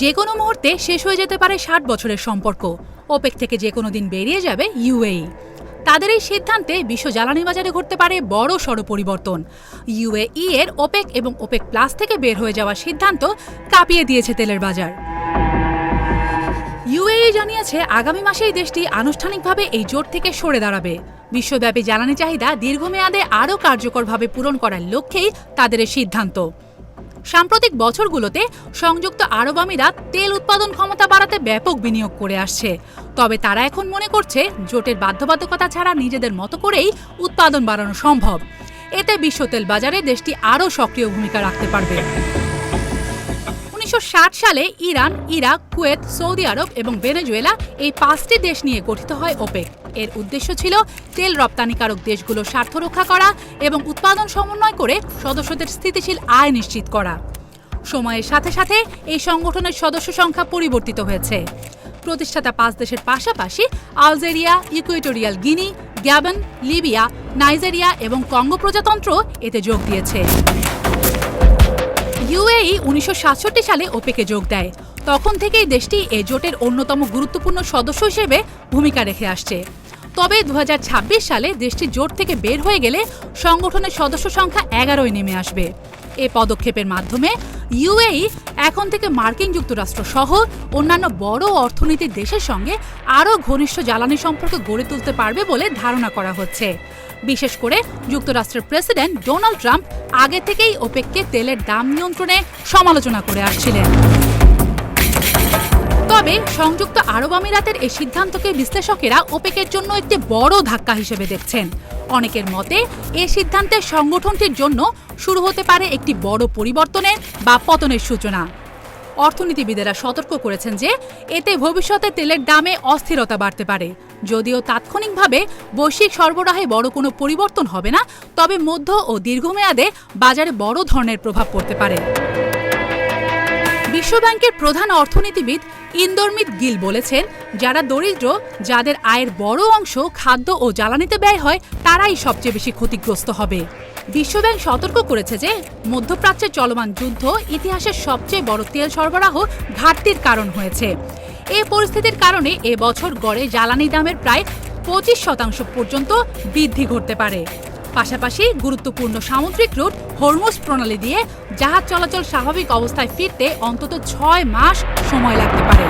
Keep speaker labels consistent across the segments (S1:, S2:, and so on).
S1: যে কোনো মুহূর্তে শেষ হয়ে যেতে পারে ৬০ বছরের সম্পর্ক। ওপেক থেকে যে কোনো দিন বেরিয়ে যাবে ইউএই। তাদের এই সিদ্ধান্তে বিশ্ব জ্বালানি বাজারে ঘটতে পারে বড় সড় পরিবর্তন। ইউএই এর ওপেক এবং ওপেক প্লাস থেকে বের হয়ে যাওয়ার সিদ্ধান্ত কাঁপিয়ে দিয়েছে তেলের বাজার। ইউএই জানিয়েছে আগামী মাসেই দেশটি আনুষ্ঠানিকভাবে এই জোট থেকে সরে দাঁড়াবে। বিশ্বব্যাপী জ্বালানি চাহিদা দীর্ঘমেয়াদে আরও কার্যকরভাবে পূরণ করার লক্ষ্যেই তাদের এই সিদ্ধান্ত। সাম্প্রতিক বছরগুলোতে সংযুক্ত আরব আমিরাত তেল উৎপাদন ক্ষমতা বাড়াতে ব্যাপক বিনিয়োগ করে আসছে। তবে তারা এখন মনে করছে জোটের বাধ্যবাধকতা ছাড়া নিজেদের মতো করেই উৎপাদন বাড়ানো সম্ভব। এতে বিশ্ব তেল বাজারে দেশটি আরও সক্রিয় ভূমিকা রাখতে পারবে। ১৯৬০ সালে ইরান, ইরাক, কুয়েত, সৌদি আরব এবং ভেনেজুয়েলা এই ৫টি দেশ নিয়ে গঠিত হয় ওপেক। এর উদ্দেশ্য ছিল তেল রপ্তানিকারক দেশগুলোর স্বার্থ রক্ষা করা এবং উৎপাদন সমন্বয় করে সদস্যদের স্থিতিশীল আয় নিশ্চিত করা। সময়ের সাথে সাথে এই সংগঠনের সদস্য সংখ্যা পরিবর্তিত হয়েছে। প্রতিষ্ঠাতা ৫ দেশের পাশাপাশি Algeria, Equatorial Guinea, Gabon, Libya, Nigeria এবং কঙ্গো প্রজাতন্ত্র এতে যোগ দিয়েছে। ইউএই ১৯৬৭ সালে ওপেকে যোগ দেয়। তখন থেকেই দেশটি এ জোটের অন্যতম গুরুত্বপূর্ণ সদস্য হিসেবে ভূমিকা রেখে আসছে। তবে ২০২৬ সালে দেশটি জোট থেকে বের হয়ে গেলে সংগঠনের সদস্য সংখ্যা ১১য় নেমে আসবে। এ পদক্ষেপের মাধ্যমে ইউএই এখন থেকে মার্কিন যুক্তরাষ্ট্র সহ অন্যান্য বড় অর্থনীতির দেশের সঙ্গে আরও ঘনিষ্ঠ জ্বালানি সম্পর্ক গড়ে তুলতে পারবে বলে ধারণা করা হচ্ছে। বিশেষ করে যুক্তরাষ্ট্রের প্রেসিডেন্ট ডোনাল্ড ট্রাম্প আগে থেকেই ওপেককে তেলের দাম নিয়ন্ত্রণে সমালোচনা করে আসছিলেন। তবে সংযুক্ত আরব আমিরাতের এই সিদ্ধান্তকে বিশ্লেষকেরা ওপেকের জন্য একটি বড় ধাক্কা হিসেবে দেখছেন। অনেকের মতে এই সিদ্ধান্তের সংগঠনটির জন্য শুরু হতে পারে একটি বড় পরিবর্তনের বা পতনের সূচনা। অর্থনীতিবিদেরা সতর্ক করেছেন যে এতে ভবিষ্যতে তেলের দামে অস্থিরতা বাড়তে পারে। যদিও তাৎক্ষণিকভাবে বৈশ্বিক সরবরাহে বড় কোনো পরিবর্তন হবে না, তবে মধ্য ও দীর্ঘমেয়াদে বাজারে বড় ধরনের প্রভাব পড়তে পারে। বিশ্বব্যাংকের প্রধান অর্থনীতিবিদ ইন্দরমিত গিল বলেছেন, যারা দরিদ্র, যাদের আয়ের বড় অংশ খাদ্য ও জ্বালানিতে ব্যয় হয়, তারাই সবচেয়ে বেশি ক্ষতিগ্রস্ত হবে। বিশ্বব্যাংক সতর্ক করেছে যে মধ্যপ্রাচ্যের চলমান যুদ্ধ ইতিহাসের সবচেয়ে বড় তেল সরবরাহ ঘাটতির কারণ হয়েছে। এই পরিস্থিতির কারণে এবছর গড়ে জ্বালানি দামের প্রায় ২৫% পর্যন্ত বৃদ্ধি ঘটতে পারে। পাশাপাশি গুরুত্বপূর্ণ সামুদ্রিক রুট হরমুজ প্রণালী দিয়ে জাহাজ চলাচল স্বাভাবিক অবস্থায় ফিরতে অন্তত ৬ মাস সময় লাগতে পারে।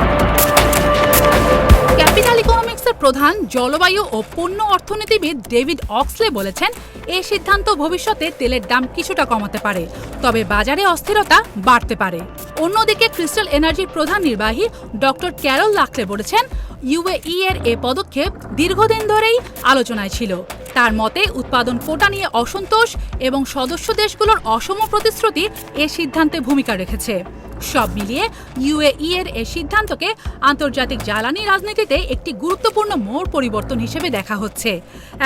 S1: ক্যাপিটাল ইকোনমিক্সের প্রধান জলবায়ু ও পণ্য অর্থনীতিবিদ ডেভিড অক্সলে বলেছেন, এই সিদ্ধান্ত ভবিষ্যতে তেলের দাম কিছুটা কমাতে পারে, তবে বাজারে অস্থিরতা বাড়তে পারে। অন্যদিকে ক্রিস্টাল এনার্জির প্রধান নির্বাহী ডক্টর ক্যারল লাকলে বলেছেন, ইউএই এর এ পদক্ষেপ দীর্ঘদিন ধরেই আলোচনায় ছিল। তার মতে উৎপাদন কোটা নিয়ে অসন্তোষ এবং সদস্য দেশগুলোর অসম প্রতিশ্রুতি এ সিদ্ধান্তে ভূমিকা রেখেছে। সব মিলিয়ে ইউএই এর এই সিদ্ধান্তকে আন্তর্জাতিক জ্বালানি রাজনীতিতে একটি গুরুত্বপূর্ণ মোড় পরিবর্তন হিসেবে দেখা হচ্ছে।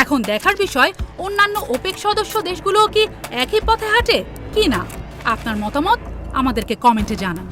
S1: এখন দেখার বিষয় অন্যান্য ওপেক সদস্য দেশগুলোও কি একই পথে হাঁটে কি না। আপনার মতামত আমাদেরকে কমেন্টে জানান।